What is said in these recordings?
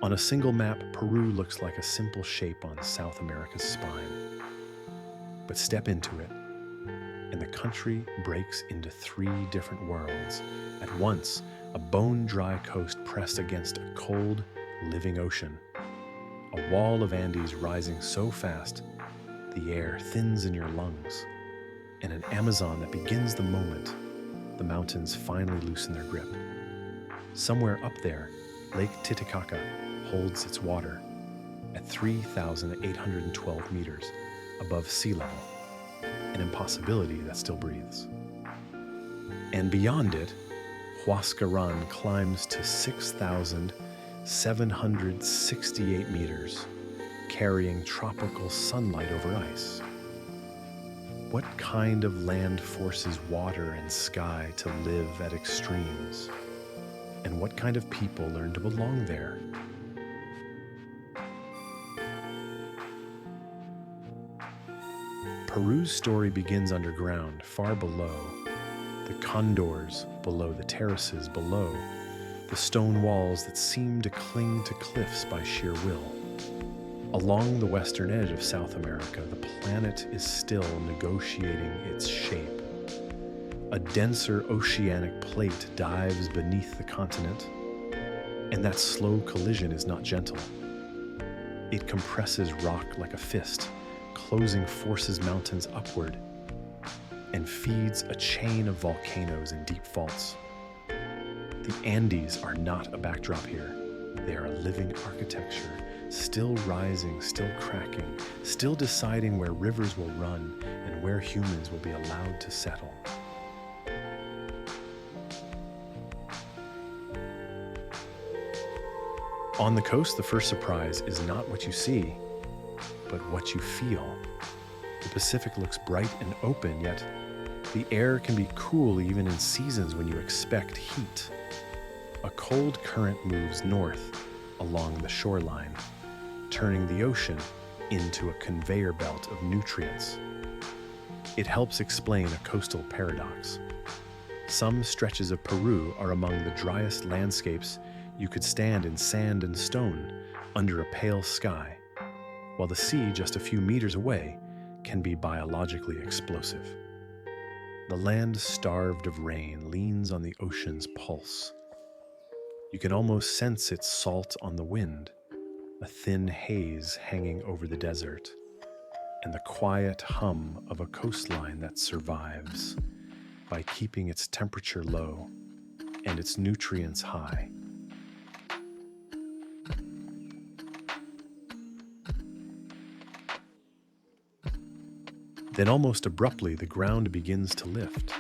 On a single map, Peru looks like a simple shape on South America's spine. But step into it, and the country breaks into three different worlds. At once, a bone-dry coast pressed against a cold, living ocean. A wall of Andes rising so fast, the air thins in your lungs. And an Amazon that begins the moment the mountains finally loosen their grip. Somewhere up there, Lake Titicaca holds its water at 3,812 meters above sea level, an impossibility that still breathes. And beyond it, Huascarán climbs to 6,768 meters, carrying tropical sunlight over ice. What kind of land forces water and sky to live at extremes? And what kind of people learn to belong there? Peru's story begins underground, far below. The condors below, the terraces below, the stone walls that seem to cling to cliffs by sheer will. Along the western edge of South America, the planet is still negotiating its shape. A denser oceanic plate dives beneath the continent, and that slow collision is not gentle. It compresses rock like a fist, closing forces mountains upward, and feeds a chain of volcanoes and deep faults. The Andes are not a backdrop here. They are a living architecture, still rising, still cracking, still deciding where rivers will run and where humans will be allowed to settle. On the coast, the first surprise is not what you see, but what you feel. The Pacific looks bright and open, yet the air can be cool even in seasons when you expect heat. A cold current moves north along the shoreline, turning the ocean into a conveyor belt of nutrients. It helps explain a coastal paradox. Some stretches of Peru are among the driest landscapes you could stand in sand and stone under a pale sky, while the sea just a few meters away can be biologically explosive. The land starved of rain leans on the ocean's pulse. You can almost sense its salt on the wind, a thin haze hanging over the desert, and the quiet hum of a coastline that survives by keeping its temperature low and its nutrients high. Then almost abruptly, the ground begins to lift.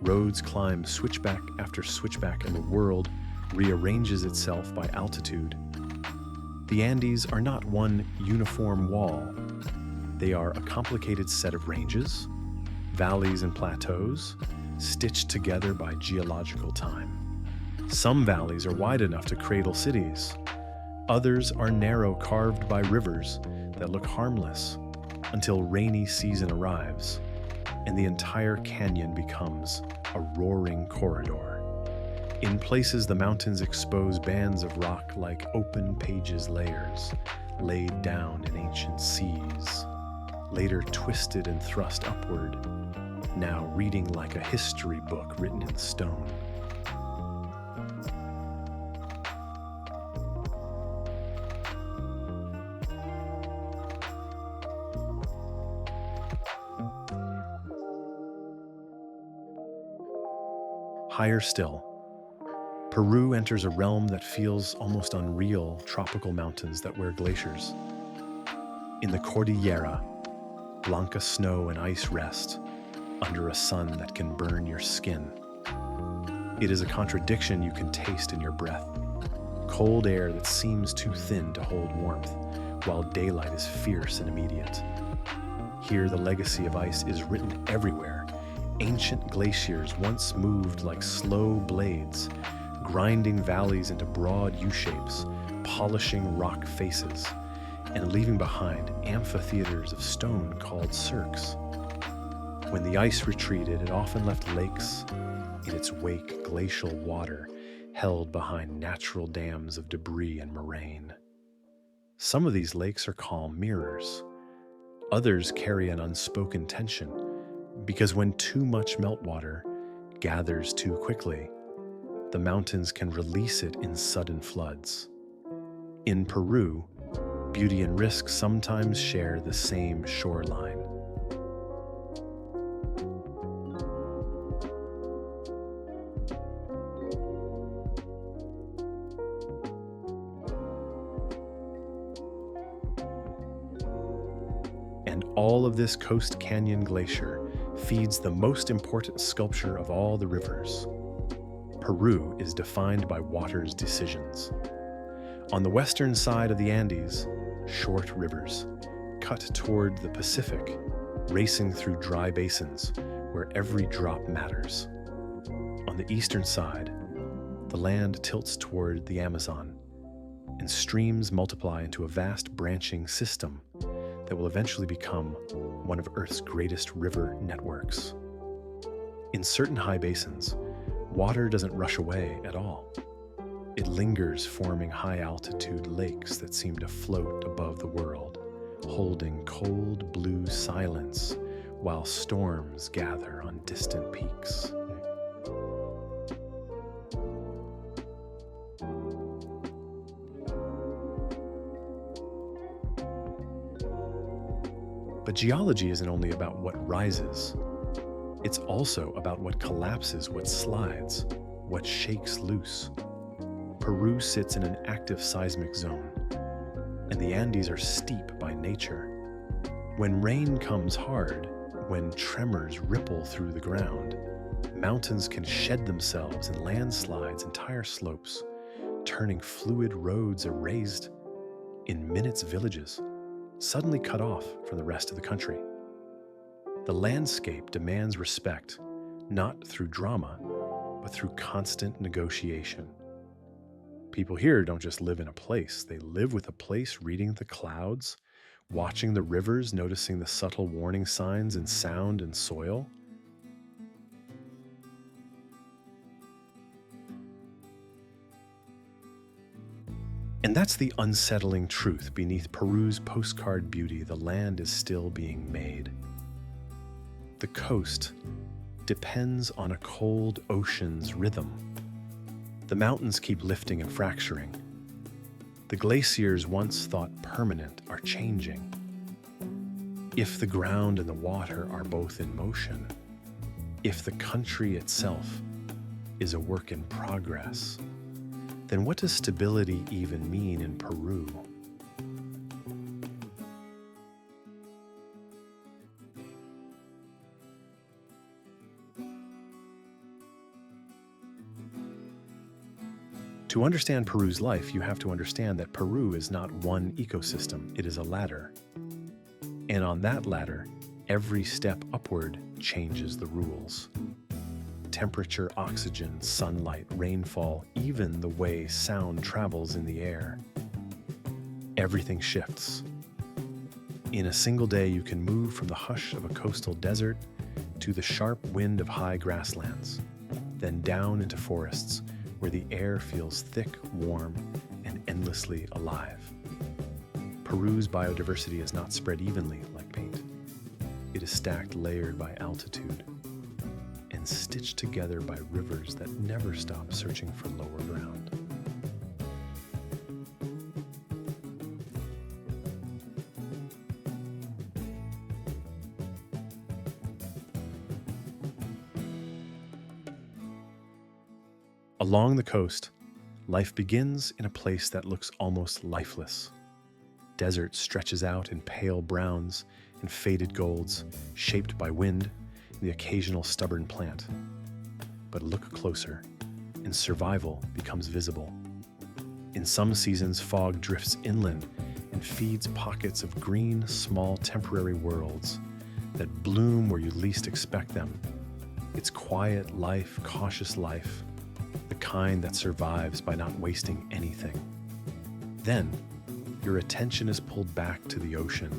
Roads climb switchback after switchback, and the world rearranges itself by altitude. The Andes are not one uniform wall. They are a complicated set of ranges, valleys and plateaus, stitched together by geological time. Some valleys are wide enough to cradle cities. Others are narrow, carved by rivers that look harmless until rainy season arrives, and the entire canyon becomes a roaring corridor. In places, the mountains expose bands of rock like open pages layers, laid down in ancient seas, later twisted and thrust upward, now reading like a history book written in stone. Higher still, Peru enters a realm that feels almost unreal, tropical mountains that wear glaciers. In the Cordillera, Blanca snow and ice rest under a sun that can burn your skin. It is a contradiction you can taste in your breath. Cold air that seems too thin to hold warmth, while daylight is fierce and immediate. Here, the legacy of ice is written everywhere. Ancient glaciers once moved like slow blades, grinding valleys into broad U-shapes, polishing rock faces, and leaving behind amphitheaters of stone called cirques. When the ice retreated, it often left lakes in its wake, glacial water held behind natural dams of debris and moraine. Some of these lakes are calm mirrors. Others carry an unspoken tension, because when too much meltwater gathers too quickly, the mountains can release it in sudden floods. In Peru, beauty and risk sometimes share the same shoreline. And all of this Coast Canyon Glacier feeds the most important sculpture of all the rivers. Peru is defined by water's decisions. On the western side of the Andes, short rivers cut toward the Pacific, racing through dry basins where every drop matters. On the eastern side, the land tilts toward the Amazon, and streams multiply into a vast branching system that will eventually become one of Earth's greatest river networks. In certain high basins, water doesn't rush away at all. It lingers, forming high-altitude lakes that seem to float above the world, holding cold blue silence while storms gather on distant peaks. But geology isn't only about what rises. It's also about what collapses, what slides, what shakes loose. Peru sits in an active seismic zone, and the Andes are steep by nature. When rain comes hard, when tremors ripple through the ground, mountains can shed themselves in landslides, entire slopes, turning fluid roads erased in minutes villages, suddenly cut off from the rest of the country. The landscape demands respect, not through drama, but through constant negotiation. People here don't just live in a place, they live with a place, reading the clouds, watching the rivers, noticing the subtle warning signs in sound and soil. And that's the unsettling truth beneath Peru's postcard beauty. The land is still being made. The coast depends on a cold ocean's rhythm. The mountains keep lifting and fracturing. The glaciers, once thought permanent, are changing. If the ground and the water are both in motion, if the country itself is a work in progress, then what does stability even mean in Peru? To understand Peru's life, you have to understand that Peru is not one ecosystem, it is a ladder. And on that ladder, every step upward changes the rules. Temperature, oxygen, sunlight, rainfall, even the way sound travels in the air. Everything shifts. In a single day, you can move from the hush of a coastal desert to the sharp wind of high grasslands, then down into forests where the air feels thick, warm, and endlessly alive. Peru's biodiversity is not spread evenly like paint. It is stacked layered by altitude and stitched together by rivers that never stop searching for lower ground. Along the coast, life begins in a place that looks almost lifeless. Desert stretches out in pale browns and faded golds, shaped by wind and the occasional stubborn plant. But look closer, and survival becomes visible. In some seasons, fog drifts inland and feeds pockets of green, small, temporary worlds that bloom where you least expect them. It's quiet life, cautious life, the kind that survives by not wasting anything. Then, your attention is pulled back to the ocean,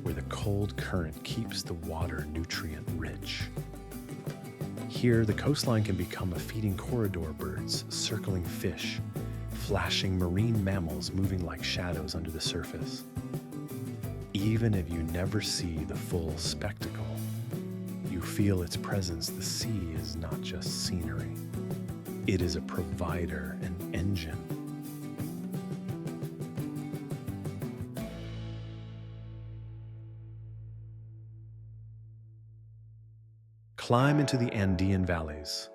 where the cold current keeps the water nutrient-rich. Here, the coastline can become a feeding corridor, birds circling fish, flashing marine mammals moving like shadows under the surface. Even if you never see the full spectacle, you feel its presence. The sea is not just scenery. It is a provider, an engine. Climb into the Andean valleys,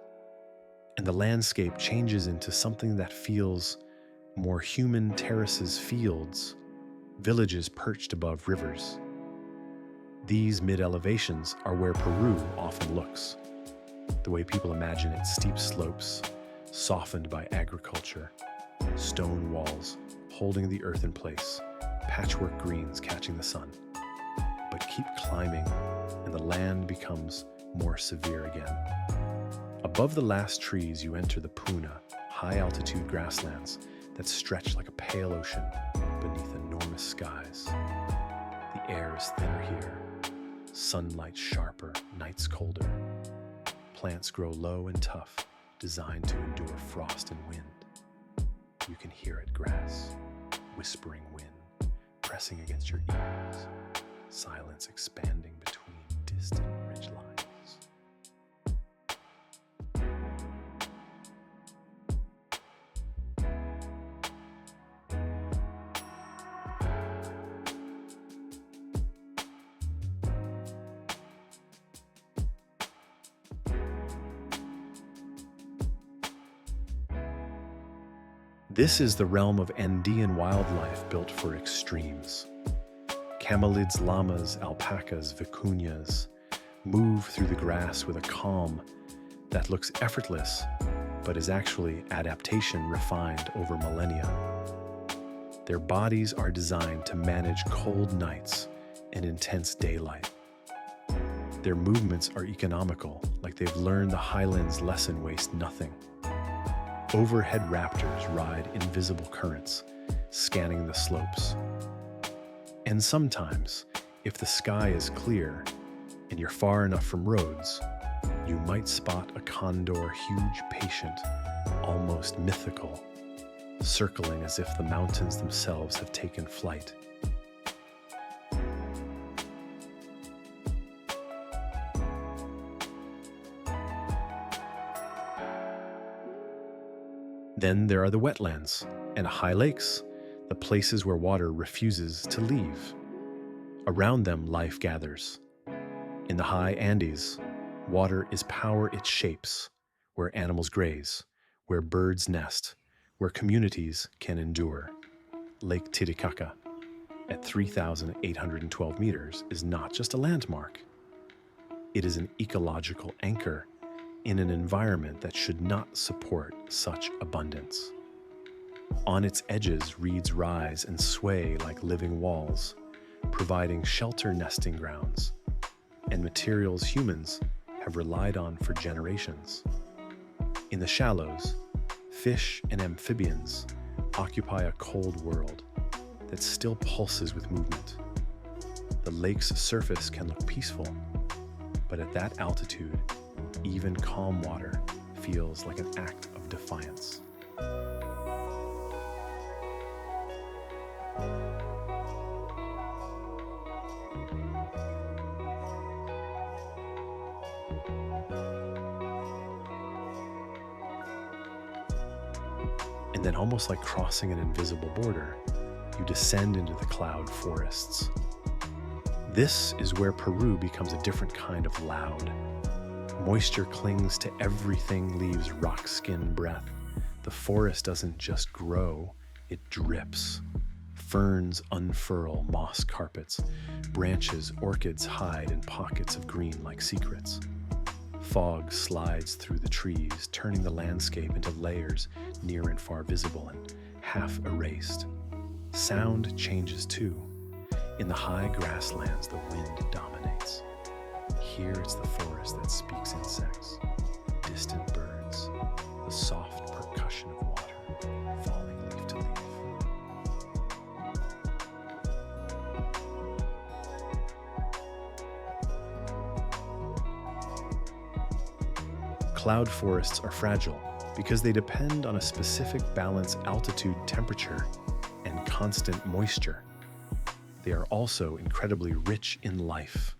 and the landscape changes into something that feels more human. Terraces, fields, villages perched above rivers. These mid-elevations are where Peru often looks, the way people imagine it: steep slopes, softened by agriculture, stone walls holding the earth in place, patchwork greens catching the sun. But keep climbing, and the land becomes more severe again. Above the last trees, you enter the Puna, high-altitude grasslands that stretch like a pale ocean beneath enormous skies. The air is thinner here, sunlight sharper, nights colder. Plants grow low and tough, designed to endure frost and wind. You can hear it: grass, whispering wind, pressing against your ears, silence expanding between distant ridge lines. This is the realm of Andean wildlife built for extremes. Camelids, llamas, alpacas, vicuñas move through the grass with a calm that looks effortless, but is actually adaptation refined over millennia. Their bodies are designed to manage cold nights and intense daylight. Their movements are economical, like they've learned the highlands lesson: waste nothing. Overhead raptors ride invisible currents, scanning the slopes. And sometimes, if the sky is clear and you're far enough from roads, you might spot a condor, huge, patient, almost mythical, circling as if the mountains themselves have taken flight. Then there are the wetlands and high lakes, the places where water refuses to leave. Around them, life gathers. In the high Andes, water is power it shapes, where animals graze, where birds nest, where communities can endure. Lake Titicaca, at 3,812 meters, is not just a landmark. It is an ecological anchor in an environment that should not support such abundance. On its edges, reeds rise and sway like living walls, providing shelter, nesting grounds, and materials humans have relied on for generations. In the shallows, fish and amphibians occupy a cold world that still pulses with movement. The lake's surface can look peaceful, but at that altitude, even calm water feels like an act of defiance. And then, almost like crossing an invisible border, you descend into the cloud forests. This is where Peru becomes a different kind of loud. Moisture clings to everything, leaves rock skin breath. The forest doesn't just grow, it drips. Ferns unfurl moss carpets. Branches, orchids hide in pockets of green like secrets. Fog slides through the trees, turning the landscape into layers near and far visible and half erased. Sound changes too. In the high grasslands, the wind dominates. Here it's the forest that speaks insects, distant birds, the soft percussion of water falling leaf to leaf. Cloud forests are fragile because they depend on a specific balance altitude temperature and constant moisture. They are also incredibly rich in life.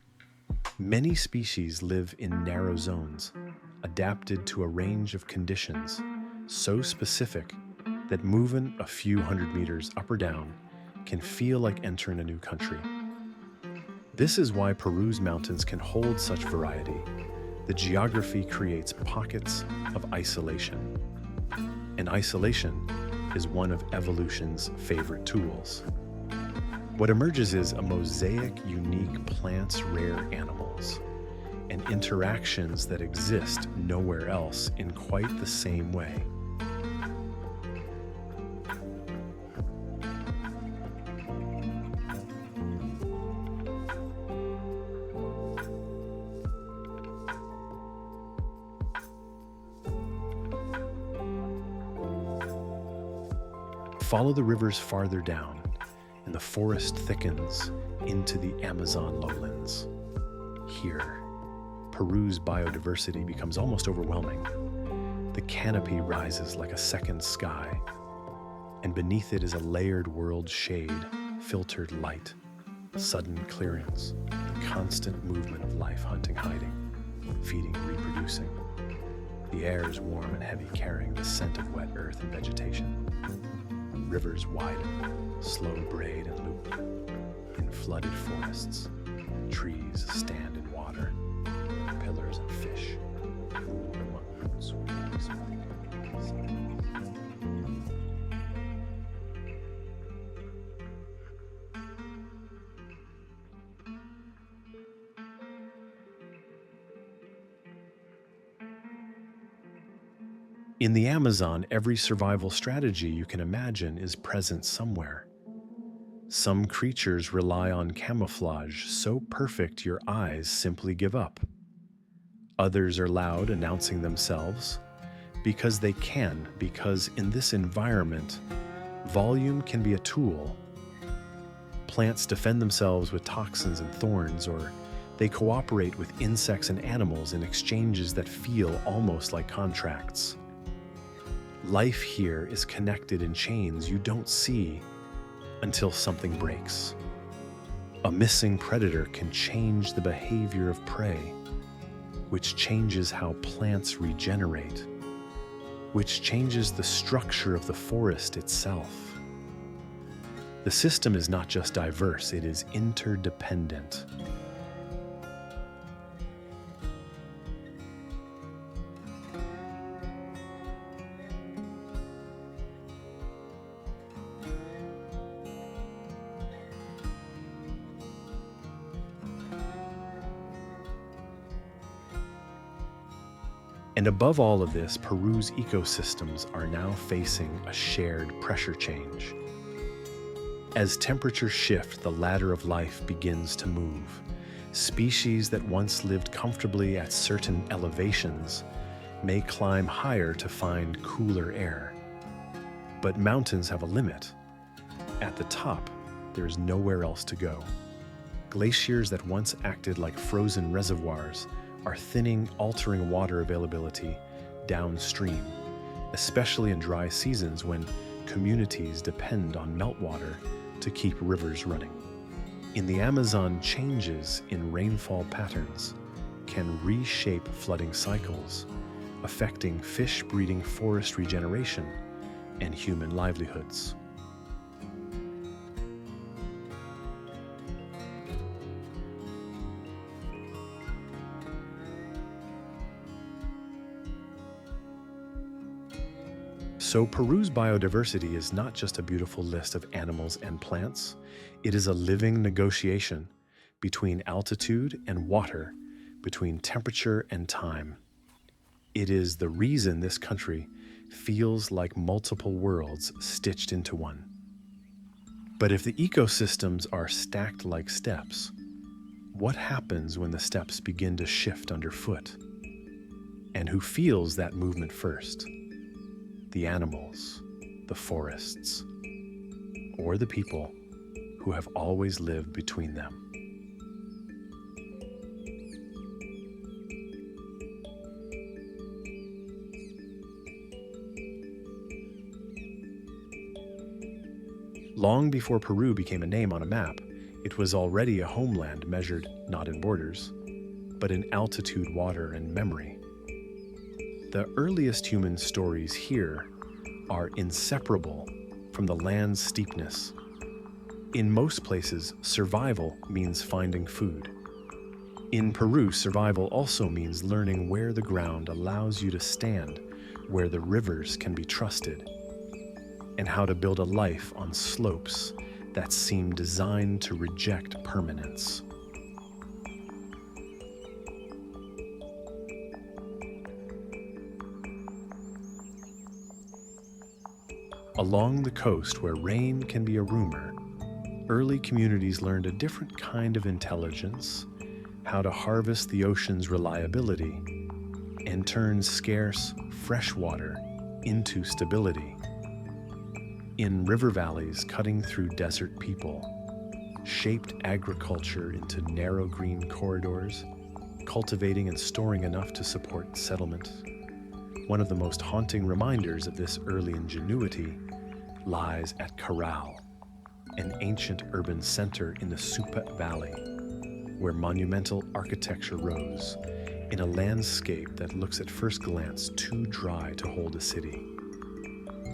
Many species live in narrow zones, adapted to a range of conditions so specific that moving a few hundred meters up or down can feel like entering a new country. This is why Peru's mountains can hold such variety. The geography creates pockets of isolation. And isolation is one of evolution's favorite tools. What emerges is a mosaic, unique plants, rare animals, and interactions that exist nowhere else in quite the same way. Follow the rivers farther down, and the forest thickens into the Amazon lowlands. Here, Peru's biodiversity becomes almost overwhelming. The canopy rises like a second sky, and beneath it is a layered world shade, filtered light, sudden clearings, the constant movement of life hunting, hiding, feeding, reproducing. The air is warm and heavy, carrying the scent of wet earth and vegetation. Rivers widen, slow braid and loop. In flooded forests, trees stand in water, pillars and fish move among roots. In the Amazon, every survival strategy you can imagine is present somewhere. Some creatures rely on camouflage so perfect your eyes simply give up. Others are loud, announcing themselves because they can, because in this environment, volume can be a tool. Plants defend themselves with toxins and thorns, or they cooperate with insects and animals in exchanges that feel almost like contracts. Life here is connected in chains you don't see until something breaks. A missing predator can change the behavior of prey, which changes how plants regenerate, which changes the structure of the forest itself. The system is not just diverse, it is interdependent. And above all of this, Peru's ecosystems are now facing a shared pressure change. As temperatures shift, the ladder of life begins to move. Species that once lived comfortably at certain elevations may climb higher to find cooler air. But mountains have a limit. At the top, there is nowhere else to go. Glaciers that once acted like frozen reservoirs are thinning, altering water availability downstream, especially in dry seasons when communities depend on meltwater to keep rivers running. In the Amazon, changes in rainfall patterns can reshape flooding cycles, affecting fish breeding, forest regeneration, and human livelihoods. So Peru's biodiversity is not just a beautiful list of animals and plants, it is a living negotiation between altitude and water, between temperature and time. It is the reason this country feels like multiple worlds stitched into one. But if the ecosystems are stacked like steps, what happens when the steps begin to shift underfoot? And who feels that movement first? The animals, the forests, or the people who have always lived between them. Long before Peru became a name on a map, it was already a homeland measured not in borders, but in altitude, water, and memory. The earliest human stories here are inseparable from the land's steepness. In most places, survival means finding food. In Peru, survival also means learning where the ground allows you to stand, where the rivers can be trusted, and how to build a life on slopes that seem designed to reject permanence. Along the coast, where rain can be a rumor, early communities learned a different kind of intelligence, how to harvest the ocean's reliability, and turn scarce fresh water into stability. In river valleys cutting through desert people, shaped agriculture into narrow green corridors, cultivating and storing enough to support settlement. One of the most haunting reminders of this early ingenuity lies at Corral, an ancient urban center in the Supa Valley, where monumental architecture rose in a landscape that looks at first glance too dry to hold a city.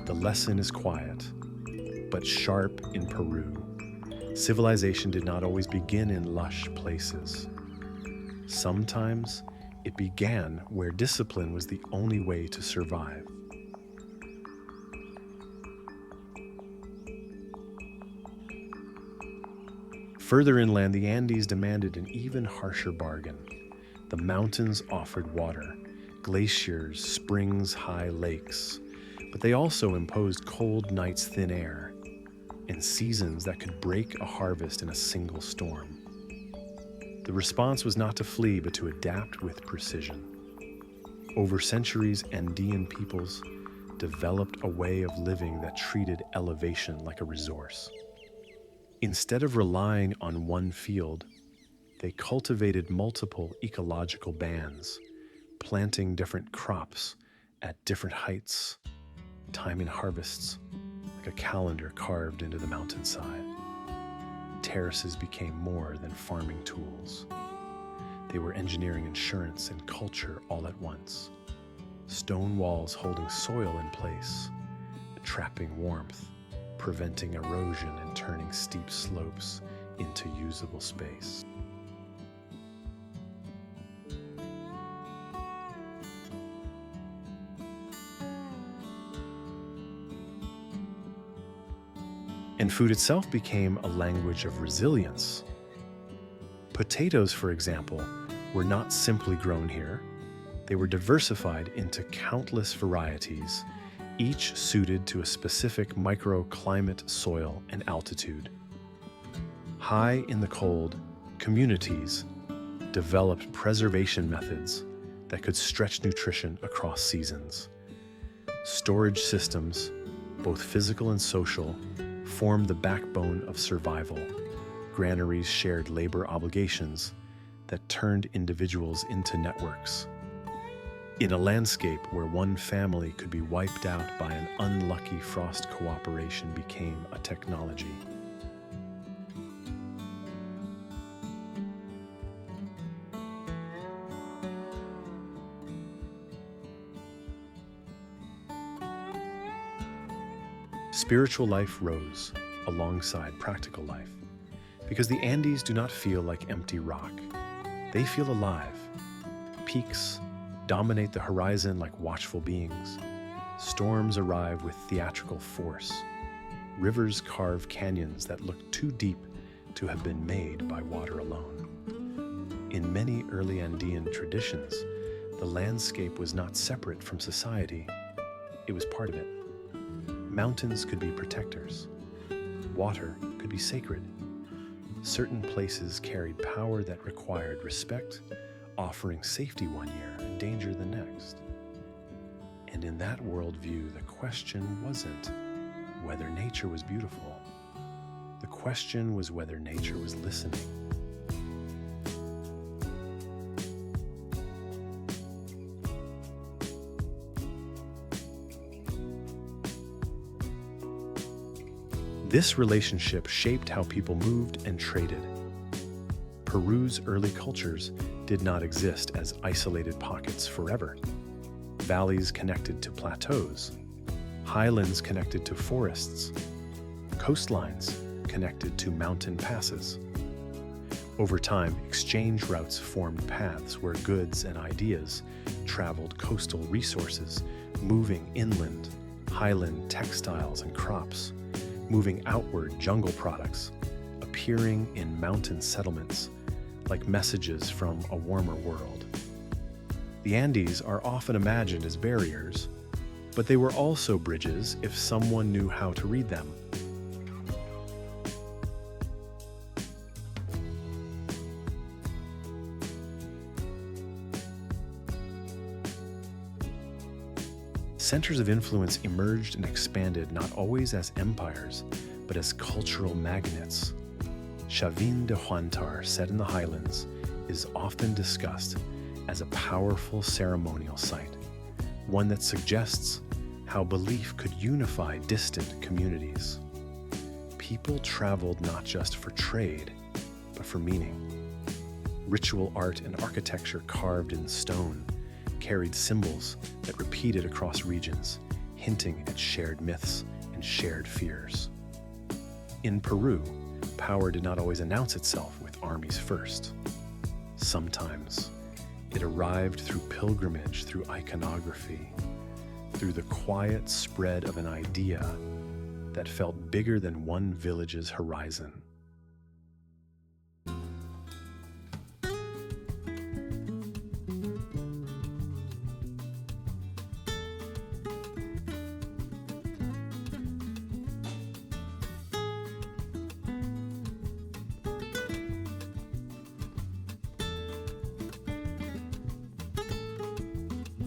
The lesson is quiet, but sharp in Peru. Civilization did not always begin in lush places. Sometimes it began where discipline was the only way to survive. Further inland, the Andes demanded an even harsher bargain. The mountains offered water, glaciers, springs, high lakes, but they also imposed cold nights, thin air, and seasons that could break a harvest in a single storm. The response was not to flee, but to adapt with precision. Over centuries, Andean peoples developed a way of living that treated elevation like a resource. Instead of relying on one field, they cultivated multiple ecological bands, planting different crops at different heights, timing harvests like a calendar carved into the mountainside. Terraces became more than farming tools. They were engineering insurance and culture all at once. Stone walls holding soil in place, trapping warmth, preventing erosion, and turning steep slopes into usable space. And food itself became a language of resilience. Potatoes, for example, were not simply grown here. They were diversified into countless varieties, each suited to a specific microclimate, soil, and altitude. High in the cold, communities developed preservation methods that could stretch nutrition across seasons. Storage systems, both physical and social, formed the backbone of survival. Granaries shared labor obligations that turned individuals into networks. In a landscape where one family could be wiped out by an unlucky frost, cooperation became a technology. Spiritual life rose alongside practical life, because the Andes do not feel like empty rock. They feel alive. Peaks dominate the horizon like watchful beings. Storms arrive with theatrical force. Rivers carve canyons that look too deep to have been made by water alone. In many early Andean traditions, the landscape was not separate from society. It was part of it. Mountains could be protectors. Water could be sacred. Certain places carried power that required respect, offering safety one year and danger the next. And in that worldview, the question wasn't whether nature was beautiful. The question was whether nature was listening. This relationship shaped how people moved and traded. Peru's early cultures did not exist as isolated pockets forever. Valleys connected to plateaus, highlands connected to forests, coastlines connected to mountain passes. Over time, exchange routes formed paths where goods and ideas traveled coastal resources, moving inland, highland textiles and crops, moving outward jungle products, appearing in mountain settlements, like messages from a warmer world. The Andes are often imagined as barriers, but they were also bridges if someone knew how to read them. Centers of influence emerged and expanded not always as empires, but as cultural magnets. Chavin de Huantar, set in the highlands, is often discussed as a powerful ceremonial site, one that suggests how belief could unify distant communities. People traveled not just for trade, but for meaning. Ritual art and architecture carved in stone carried symbols that repeated across regions, hinting at shared myths and shared fears. In Peru, power did not always announce itself with armies first. Sometimes it arrived through pilgrimage, through iconography, through the quiet spread of an idea that felt bigger than one village's horizon.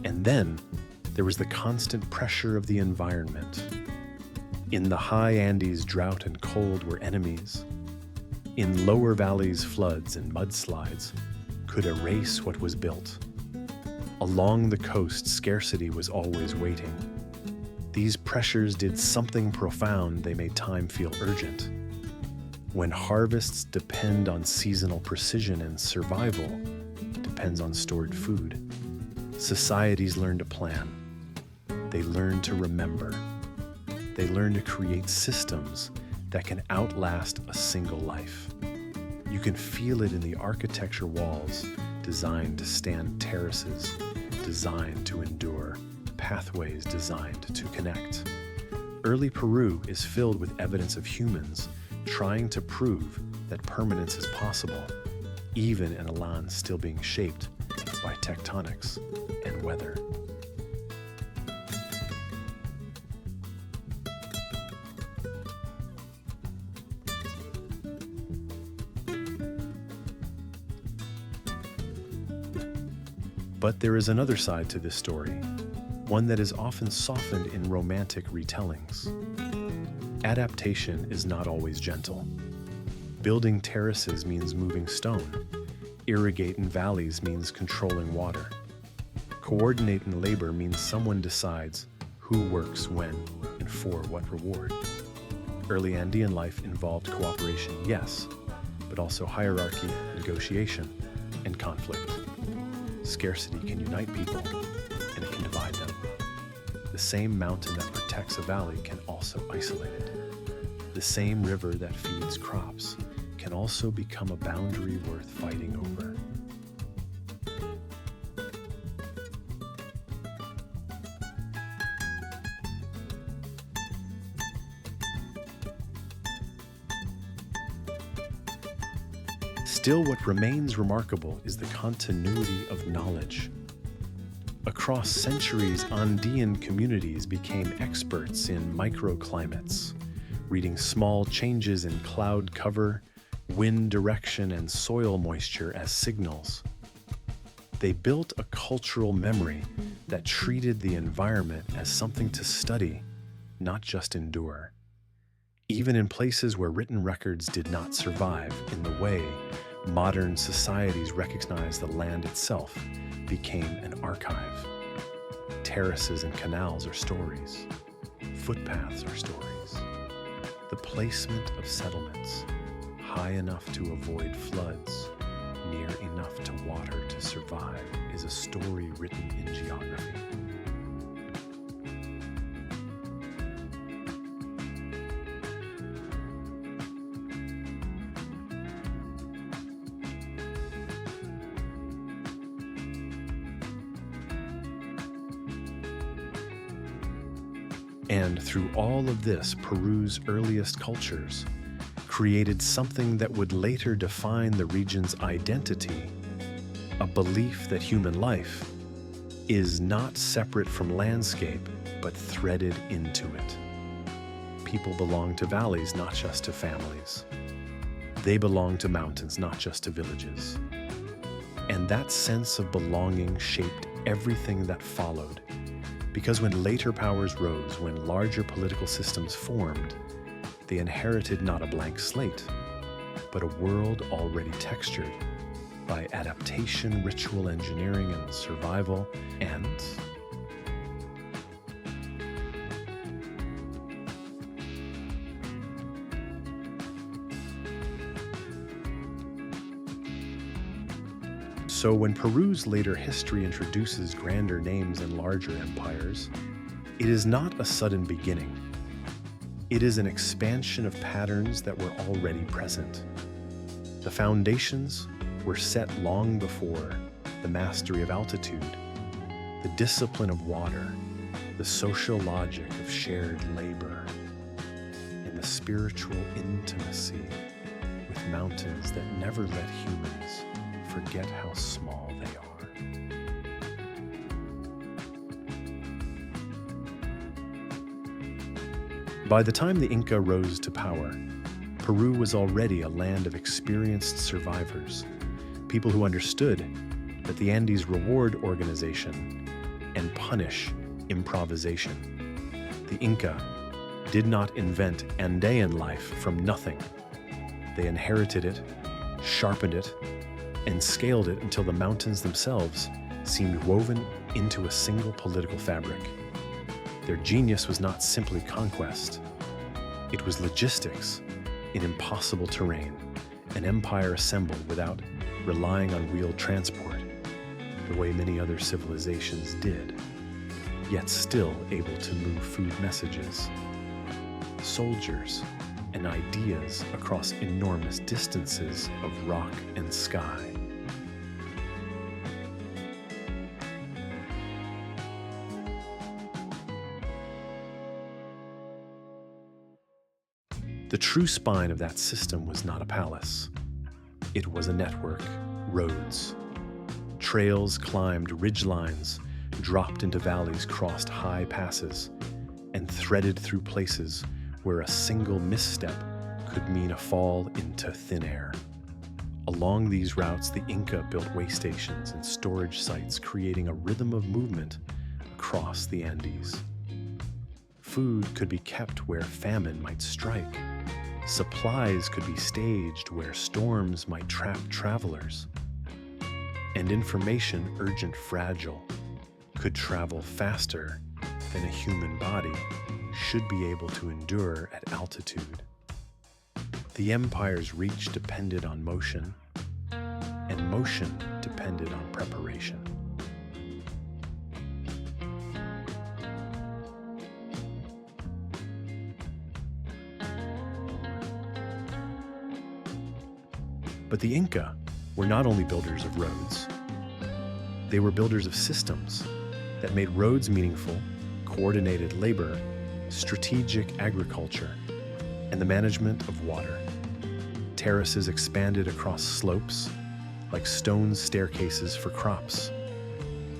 And then there was the constant pressure of the environment. In the high Andes, drought and cold were enemies. In lower valleys, floods and mudslides could erase what was built. Along the coast, scarcity was always waiting. These pressures did something profound. They made time feel urgent. When harvests depend on seasonal precision and survival depends on stored food, societies learn to plan. They learn to remember. They learn to create systems that can outlast a single life. You can feel it in the architecture walls, designed to stand terraces, designed to endure, pathways designed to connect. Early Peru is filled with evidence of humans trying to prove that permanence is possible, even in a land still being shaped by tectonics and weather. But there is another side to this story, one that is often softened in romantic retellings. Adaptation is not always gentle. Building terraces means moving stone. Irrigating valleys means controlling water. Coordinating labor means someone decides who works when and for what reward. Early Andean life involved cooperation, yes, but also hierarchy, negotiation, and conflict. Scarcity can unite people, and it can divide them. The same mountain that protects a valley can also isolate it. The same river that feeds crops can also become a boundary worth fighting over. Still, what remains remarkable is the continuity of knowledge. Across centuries, Andean communities became experts in microclimates, reading small changes in cloud cover, wind direction, and soil moisture as signals. They built a cultural memory that treated the environment as something to study, not just endure. Even in places where written records did not survive, in the way modern societies recognize the land itself became an archive. Terraces and canals are stories. Footpaths are stories. The placement of settlements, high enough to avoid floods, near enough to water to survive, is a story written in geography. And through all of this, Peru's earliest cultures created something that would later define the region's identity, a belief that human life is not separate from landscape, but threaded into it. People belong to valleys, not just to families. They belong to mountains, not just to villages. And that sense of belonging shaped everything that followed. Because when later powers rose, when larger political systems formed, they inherited not a blank slate, but a world already textured by adaptation, ritual engineering, and survival, and so when Peru's later history introduces grander names and larger empires, it is not a sudden beginning. It is an expansion of patterns that were already present. The foundations were set long before the mastery of altitude, the discipline of water, the social logic of shared labor, and the spiritual intimacy with mountains that never let humans forget how small they are. By the time the Inca rose to power, Peru was already a land of experienced survivors, people who understood that the Andes reward organization and punish improvisation. The Inca did not invent Andean life from nothing. They inherited it, sharpened it, and scaled it until the mountains themselves seemed woven into a single political fabric. Their genius was not simply conquest. It was logistics in impossible terrain, an empire assembled without relying on wheeled transport, the way many other civilizations did, yet still able to move food messages, soldiers, and ideas across enormous distances of rock and sky. The true spine of that system was not a palace. It was a network, roads. Trails climbed ridgelines, dropped into valleys, crossed high passes, and threaded through places where a single misstep could mean a fall into thin air. Along these routes, the Inca built way stations and storage sites, creating a rhythm of movement across the Andes. Food could be kept where famine might strike. Supplies could be staged where storms might trap travelers. And information, urgent, fragile, could travel faster than a human body should be able to endure at altitude. The empire's reach depended on motion, and motion depended on preparation. But the Inca were not only builders of roads. They were builders of systems that made roads meaningful, coordinated labor, strategic agriculture, and the management of water. Terraces expanded across slopes like stone staircases for crops.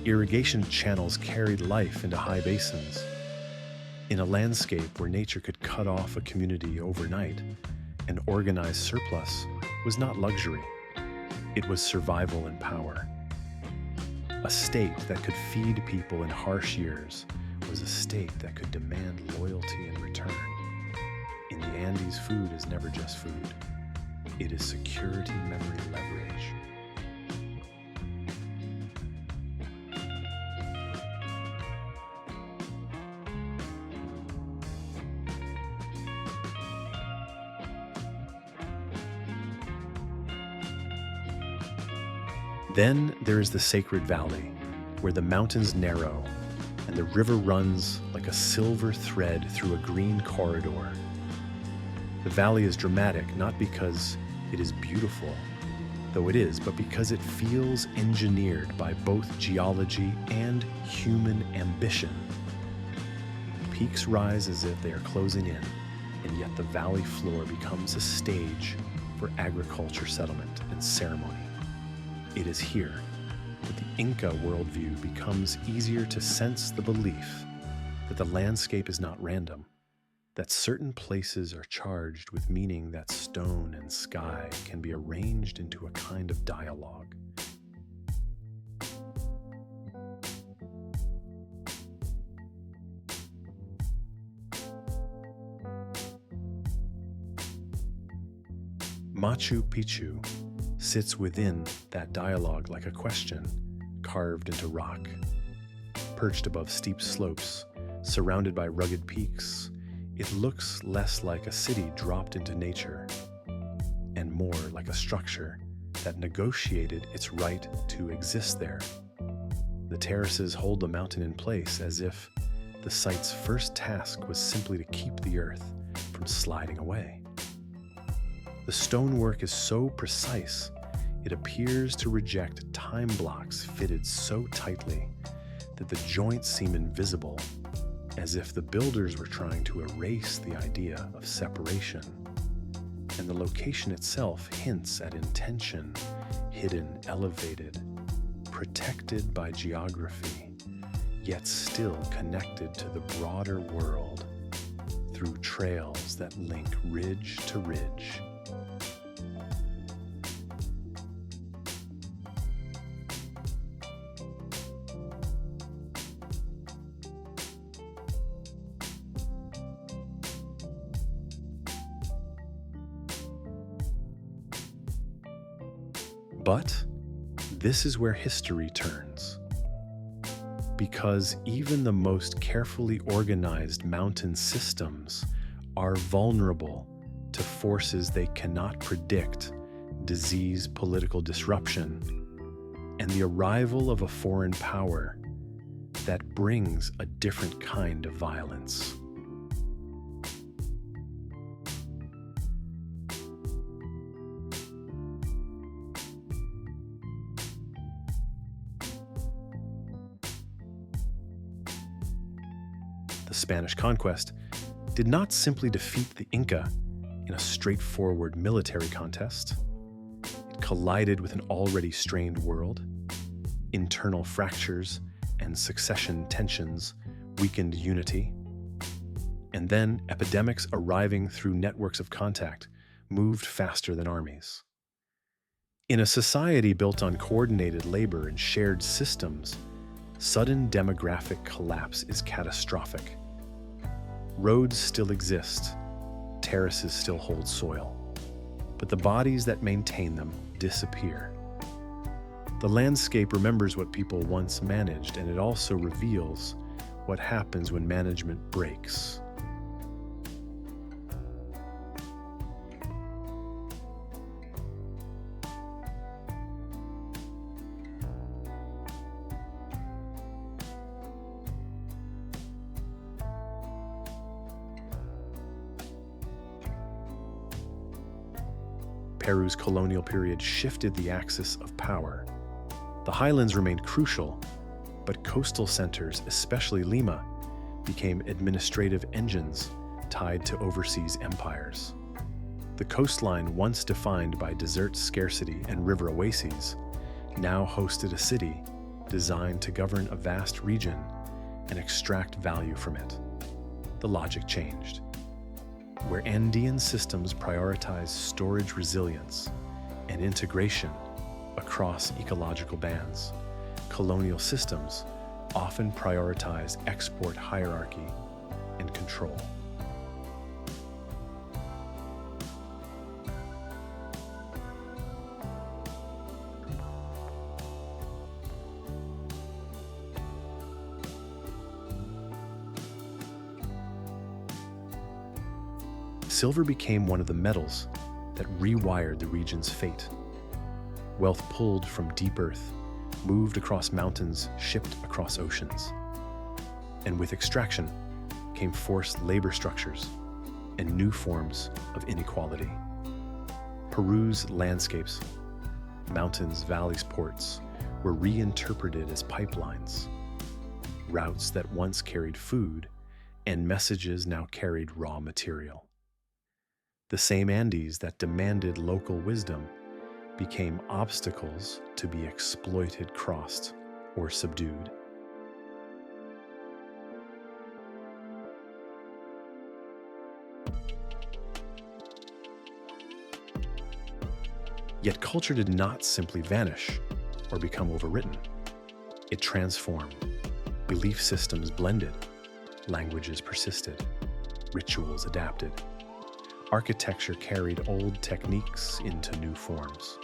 Irrigation channels carried life into high basins. In a landscape where nature could cut off a community overnight, an organized surplus was not luxury. It was survival and power. A state that could feed people in harsh years was a state that could demand loyalty in return. In the Andes, food is never just food. It is security, memory, leverage. Then there is the sacred valley, where the mountains narrow and the river runs like a silver thread through a green corridor. The valley is dramatic not because it is beautiful, though it is, but because it feels engineered by both geology and human ambition. Peaks rise as if they are closing in, and yet the valley floor becomes a stage for agriculture, settlement, and ceremony. It is here that the Inca worldview becomes easier to sense the belief that the landscape is not random, that certain places are charged with meaning, that stone and sky can be arranged into a kind of dialogue. Machu Picchu sits within that dialogue like a question carved into rock. Perched above steep slopes, surrounded by rugged peaks, it looks less like a city dropped into nature and more like a structure that negotiated its right to exist there. The terraces hold the mountain in place as if the site's first task was simply to keep the earth from sliding away. The stonework is so precise, it appears to reject time blocks fitted so tightly that the joints seem invisible, as if the builders were trying to erase the idea of separation. And the location itself hints at intention, hidden, elevated, protected by geography, yet still connected to the broader world through trails that link ridge to ridge. But this is where history turns. Because even the most carefully organized mountain systems are vulnerable to forces they cannot predict, disease, political disruption, and the arrival of a foreign power that brings a different kind of violence. The Spanish conquest did not simply defeat the Inca in a straightforward military contest. It collided with an already strained world. Internal fractures and succession tensions weakened unity. And then epidemics arriving through networks of contact moved faster than armies. In a society built on coordinated labor and shared systems, sudden demographic collapse is catastrophic. Roads still exist, terraces still hold soil, but the bodies that maintain them disappear. The landscape remembers what people once managed, and it also reveals what happens when management breaks. Peru's colonial period shifted the axis of power. The highlands remained crucial, but coastal centers, especially Lima, became administrative engines tied to overseas empires. The coastline, once defined by desert scarcity and river oases, now hosted a city designed to govern a vast region and extract value from it. The logic changed. Where Andean systems prioritize storage resilience and integration across ecological bands, colonial systems often prioritize export hierarchy and control. Silver became one of the metals that rewired the region's fate. Wealth pulled from deep earth, moved across mountains, shipped across oceans. And with extraction came forced labor structures and new forms of inequality. Peru's landscapes, mountains, valleys, ports, were reinterpreted as pipelines. Routes that once carried food and messages now carried raw material. The same Andes that demanded local wisdom became obstacles to be exploited, crossed, or subdued. Yet culture did not simply vanish or become overwritten. It transformed. Belief systems blended. Languages persisted. Rituals adapted. Architecture carried old techniques into new forms.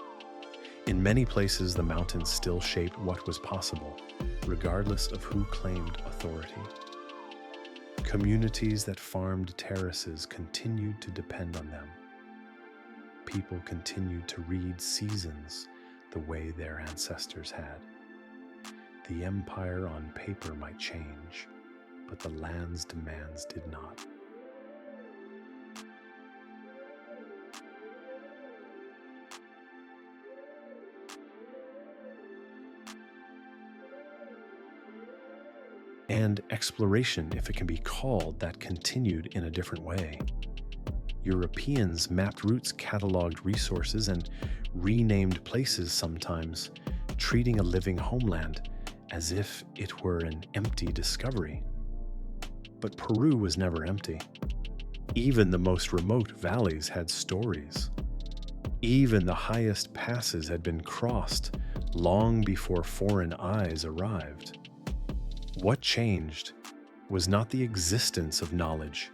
In many places, the mountains still shaped what was possible, regardless of who claimed authority. Communities that farmed terraces continued to depend on them. People continued to read seasons the way their ancestors had. The empire on paper might change, but the land's demands did not. And exploration, if it can be called that, continued in a different way. Europeans mapped routes, cataloged resources, and renamed places sometimes, treating a living homeland as if it were an empty discovery. But Peru was never empty. Even the most remote valleys had stories. Even the highest passes had been crossed long before foreign eyes arrived. What changed was not the existence of knowledge.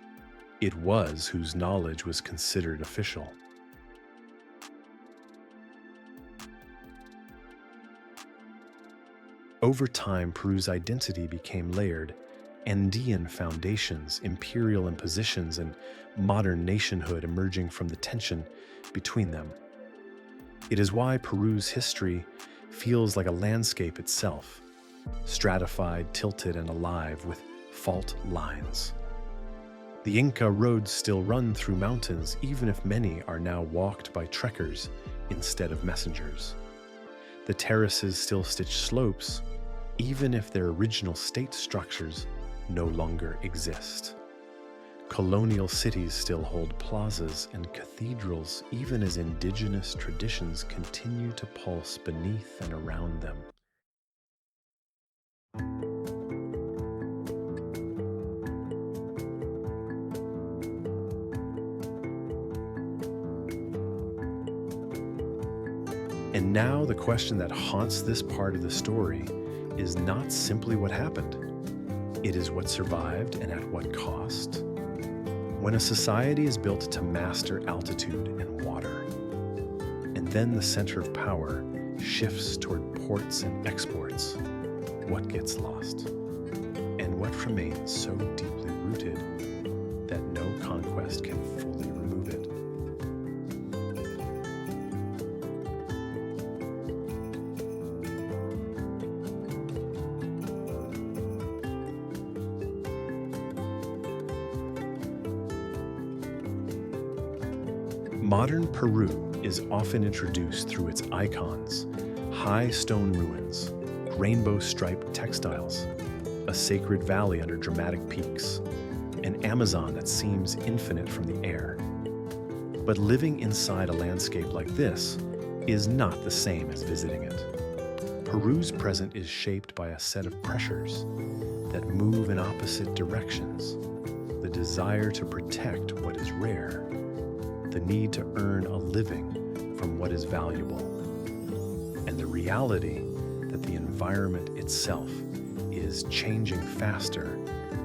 It was whose knowledge was considered official. Over time, Peru's identity became layered. Andean foundations, imperial impositions, and modern nationhood emerging from the tension between them. It is why Peru's history feels like a landscape itself, stratified, tilted, and alive with fault lines. The Inca roads still run through mountains, even if many are now walked by trekkers instead of messengers. The terraces still stitch slopes, even if their original state structures no longer exist. Colonial cities still hold plazas and cathedrals, even as indigenous traditions continue to pulse beneath and around them. And now the question that haunts this part of the story is not simply what happened. It is what survived and at what cost. When a society is built to master altitude and water, and then the center of power shifts toward ports and exports, what gets lost? And what remains so deeply rooted that no conquest can fully remove it? Modern Peru is often introduced through its icons, high stone ruins, rainbow-striped textiles, a sacred valley under dramatic peaks, an Amazon that seems infinite from the air. But living inside a landscape like this is not the same as visiting it. Peru's present is shaped by a set of pressures that move in opposite directions: the desire to protect what is rare, the need to earn a living from what is valuable, and the reality that the environment itself is changing faster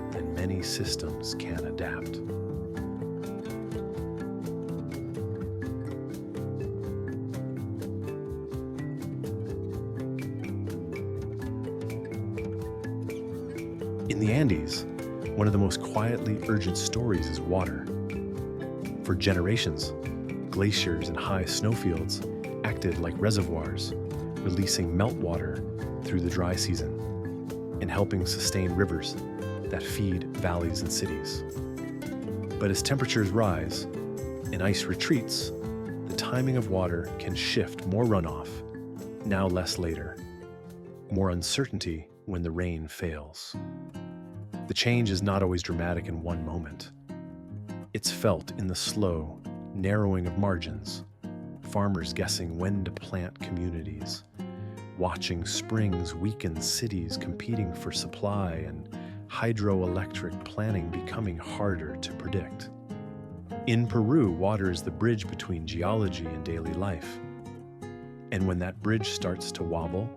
than many systems can adapt. In the Andes, one of the most quietly urgent stories is water. For generations, glaciers and high snowfields acted like reservoirs, releasing meltwater through the dry season and helping sustain rivers that feed valleys and cities. But as temperatures rise and ice retreats, the timing of water can shift: more runoff, now less later, more uncertainty when the rain fails. The change is not always dramatic in one moment. It's felt in the slow narrowing of margins, farmers guessing when to plant communities, watching springs weaken cities competing for supply, and hydroelectric planning becoming harder to predict. In Peru, water is the bridge between geology and daily life. And when that bridge starts to wobble,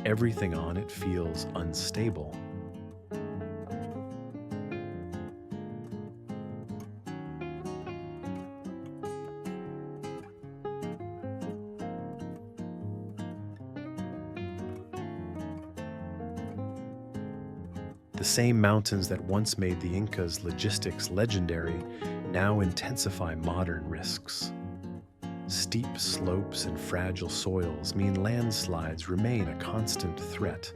everything on it feels unstable. The same mountains that once made the Incas' logistics legendary now intensify modern risks. Steep slopes and fragile soils mean landslides remain a constant threat,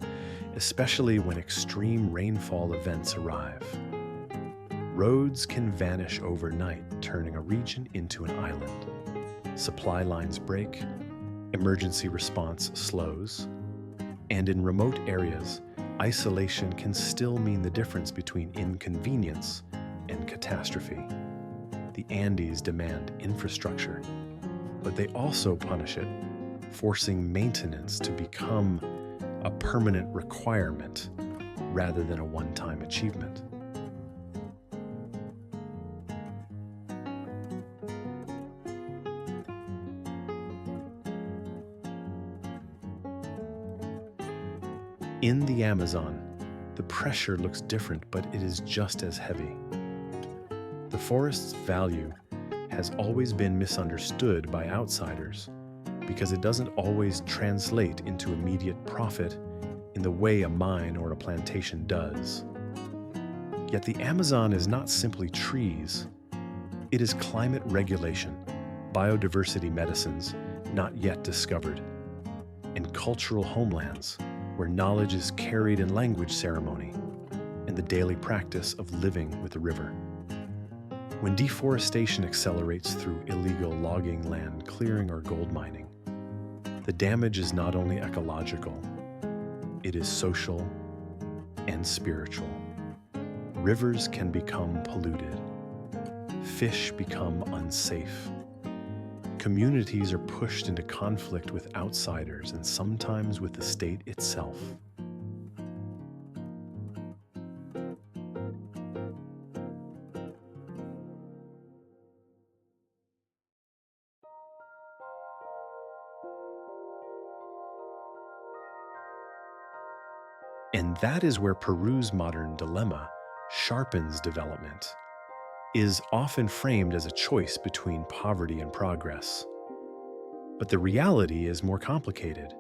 especially when extreme rainfall events arrive. Roads can vanish overnight, turning a region into an island. Supply lines break, emergency response slows, and in remote areas, isolation can still mean the difference between inconvenience and catastrophe. The Andes demand infrastructure, but they also punish it, forcing maintenance to become a permanent requirement rather than a one-time achievement. In the Amazon, the pressure looks different, but it is just as heavy. The forest's value has always been misunderstood by outsiders because it doesn't always translate into immediate profit in the way a mine or a plantation does. Yet the Amazon is not simply trees. It is climate regulation, biodiversity medicines not yet discovered, and cultural homelands where knowledge is carried in language ceremony and the daily practice of living with the river. When deforestation accelerates through illegal logging, land clearing, or gold mining, the damage is not only ecological, it is social and spiritual. Rivers can become polluted. Fish become unsafe. Communities are pushed into conflict with outsiders and sometimes with the state itself. And that is where Peru's modern dilemma sharpens development, is often framed as a choice between poverty and progress. But the reality is more complicated.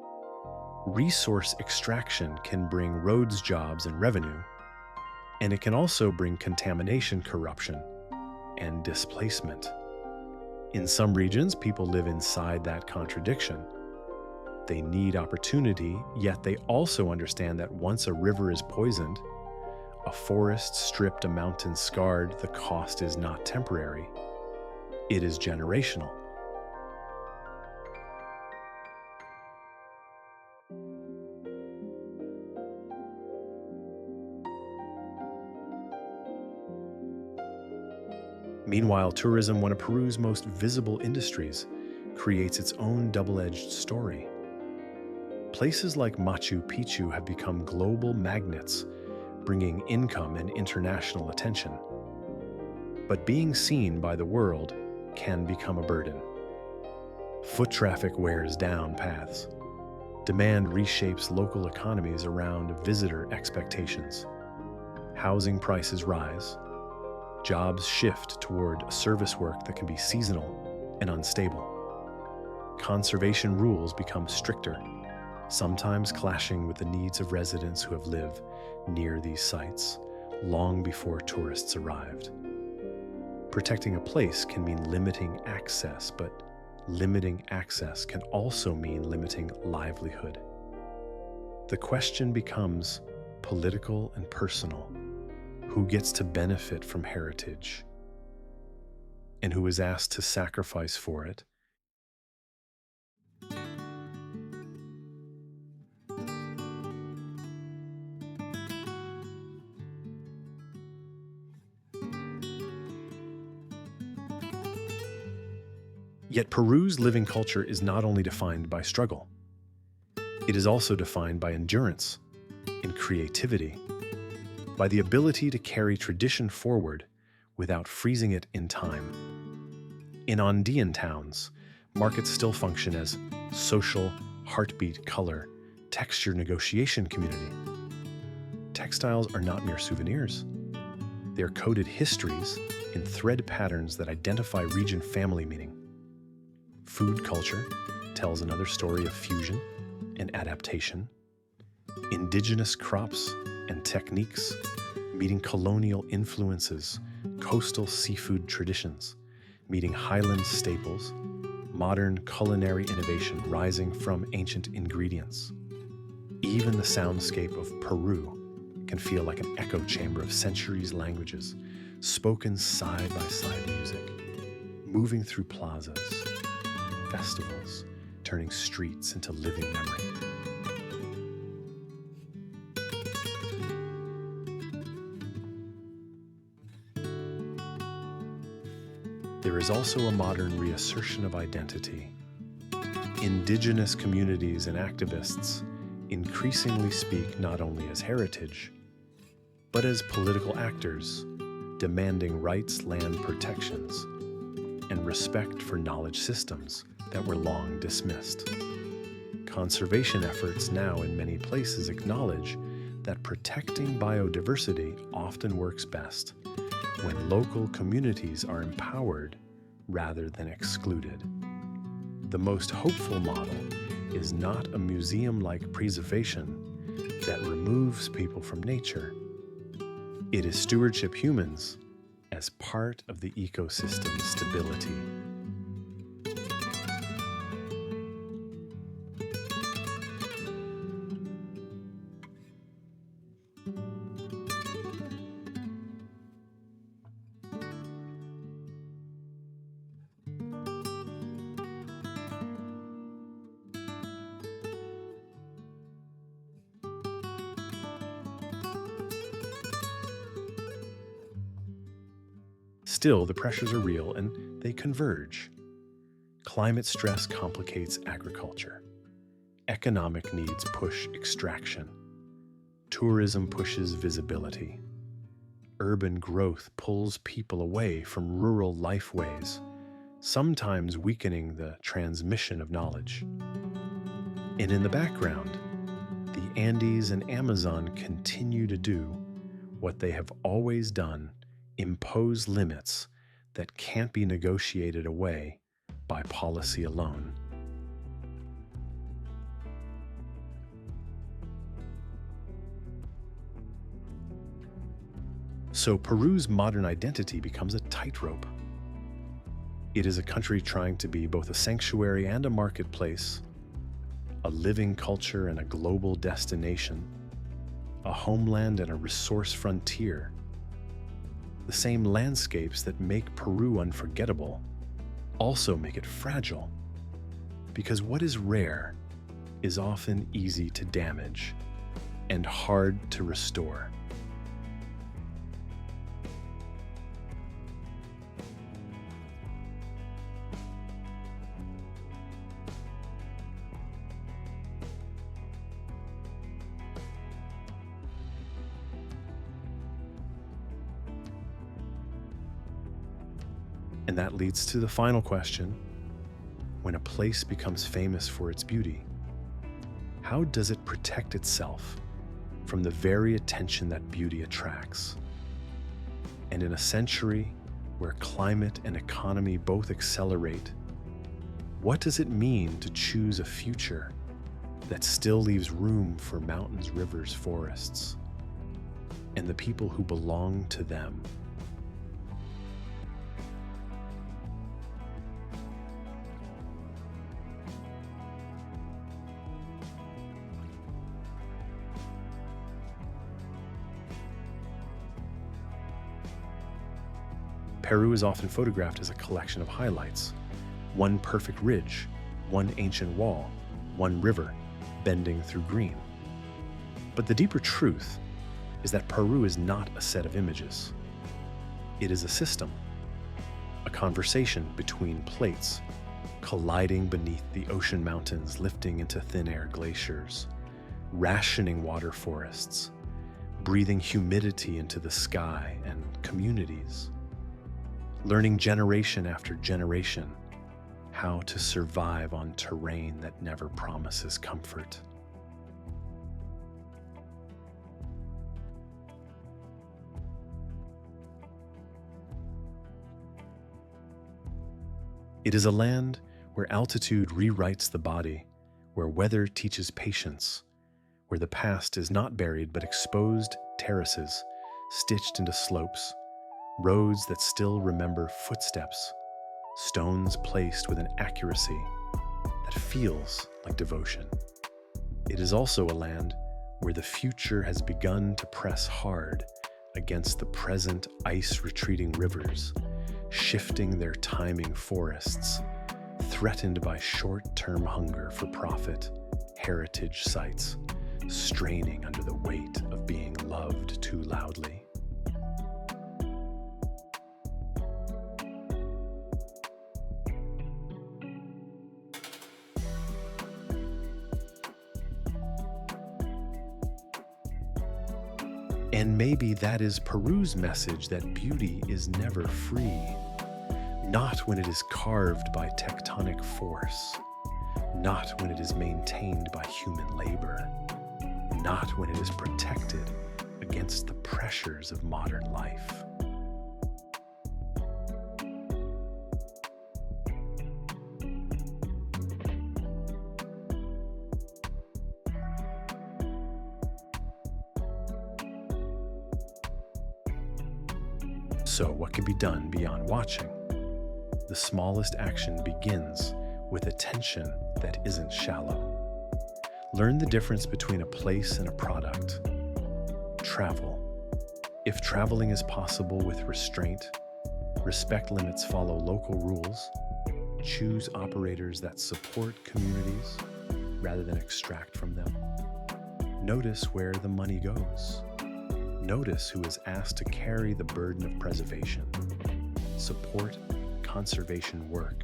Resource extraction can bring roads, jobs, and revenue, and it can also bring contamination, corruption, and displacement. In some regions, people live inside that contradiction. They need opportunity, yet they also understand that once a river is poisoned, a forest stripped, a mountain scarred, the cost is not temporary. It is generational. Meanwhile, tourism, one of Peru's most visible industries, creates its own double-edged story. Places like Machu Picchu have become global magnets, bringing income and international attention. But being seen by the world can become a burden. Foot traffic wears down paths. Demand reshapes local economies around visitor expectations. Housing prices rise. Jobs shift toward service work that can be seasonal and unstable. Conservation rules become stricter, sometimes clashing with the needs of residents who have lived near these sites long before tourists arrived. Protecting a place can mean limiting access, but limiting access can also mean limiting livelihood. The question becomes political and personal. Who gets to benefit from heritage? And who is asked to sacrifice for it? Yet Peru's living culture is not only defined by struggle. It is also defined by endurance and creativity, by the ability to carry tradition forward without freezing it in time. In Andean towns, markets still function as social, heartbeat, color, texture negotiation community. Textiles are not mere souvenirs. They are coded histories in thread patterns that identify region family meaning. Food culture tells another story of fusion and adaptation. Indigenous crops and techniques meeting colonial influences, coastal seafood traditions, meeting highland staples, modern culinary innovation rising from ancient ingredients. Even the soundscape of Peru can feel like an echo chamber of centuries' languages, spoken side-by-side music, moving through plazas, festivals, turning streets into living memory. There is also a modern reassertion of identity. Indigenous communities and activists increasingly speak not only as heritage, but as political actors, demanding rights, land protections, and respect for knowledge systems that were long dismissed. Conservation efforts now in many places acknowledge that protecting biodiversity often works best when local communities are empowered rather than excluded. The most hopeful model is not a museum-like preservation that removes people from nature. It is stewardship humans as part of the ecosystem's stability. Still, the pressures are real and they converge. Climate stress complicates agriculture. Economic needs push extraction. Tourism pushes visibility. Urban growth pulls people away from rural lifeways, sometimes weakening the transmission of knowledge. And in the background, the Andes and Amazon continue to do what they have always done: impose limits that can't be negotiated away by policy alone. So Peru's modern identity becomes a tightrope. It is a country trying to be both a sanctuary and a marketplace, a living culture and a global destination, a homeland and a resource frontier. The same landscapes that make Peru unforgettable also make it fragile, because what is rare is often easy to damage and hard to restore. And that leads to the final question: when a place becomes famous for its beauty, how does it protect itself from the very attention that beauty attracts? And in a century where climate and economy both accelerate, what does it mean to choose a future that still leaves room for mountains, rivers, forests, and the people who belong to them? Peru is often photographed as a collection of highlights: one perfect ridge, one ancient wall, one river bending through green. But the deeper truth is that Peru is not a set of images. It is a system, a conversation between plates, colliding beneath the ocean mountains, lifting into thin air glaciers, rationing water forests, breathing humidity into the sky and communities, learning generation after generation how to survive on terrain that never promises comfort. It is a land where altitude rewrites the body, where weather teaches patience, where the past is not buried but exposed terraces stitched into slopes, roads that still remember footsteps, stones placed with an accuracy that feels like devotion. It is also a land where the future has begun to press hard against the present ice-retreating rivers, shifting their timing forests, threatened by short-term hunger for profit, heritage sites, straining under the weight of being loved too loudly. And maybe that is Peru's message, that beauty is never free. Not when it is carved by tectonic force. Not when it is maintained by human labor. Not when it is protected against the pressures of modern life. So what can be done beyond watching? The smallest action begins with attention that isn't shallow. Learn the difference between a place and a product. Travel. If traveling is possible with restraint, respect limits, follow local rules, choose operators that support communities rather than extract from them. Notice where the money goes. Notice who is asked to carry the burden of preservation. Support conservation work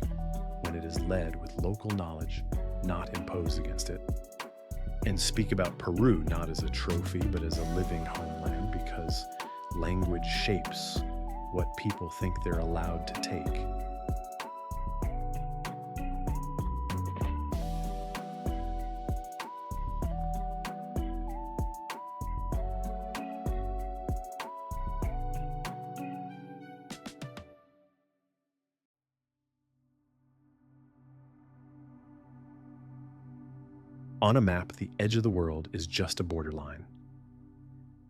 when it is led with local knowledge, not imposed against it. And speak about Peru not as a trophy, but as a living homeland, because language shapes what people think they're allowed to take. On a map, the edge of the world is just a borderline.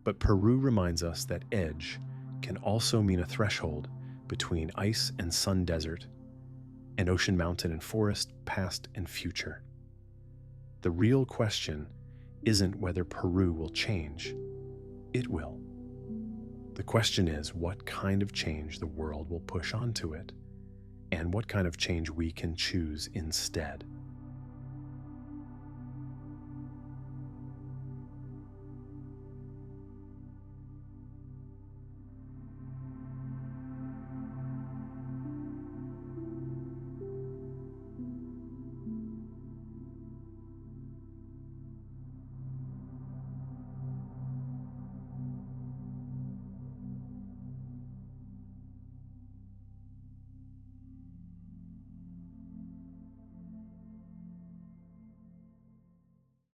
But Peru reminds us that edge can also mean a threshold between ice and sun desert, and ocean mountain and forest, past and future. The real question isn't whether Peru will change. It will. The question is what kind of change the world will push onto it, and what kind of change we can choose instead.